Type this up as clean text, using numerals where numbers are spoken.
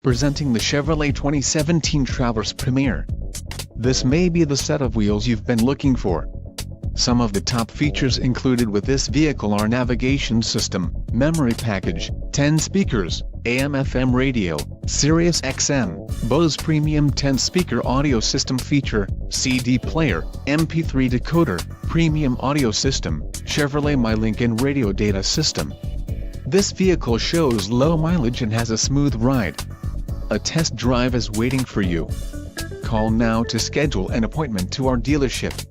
Presenting the Chevrolet 2017 Traverse Premier. This may be the set of wheels you've been looking for. Some of the top features included with this vehicle are navigation system, memory package, 10 speakers, AM/FM radio, Sirius XM, Bose Premium 10-speaker audio system feature, CD player, MP3 decoder, premium audio system, Chevrolet My Lincoln radio data system. This vehicle shows low mileage and has a smooth ride. A test drive is waiting for you. Call now to schedule an appointment to our dealership.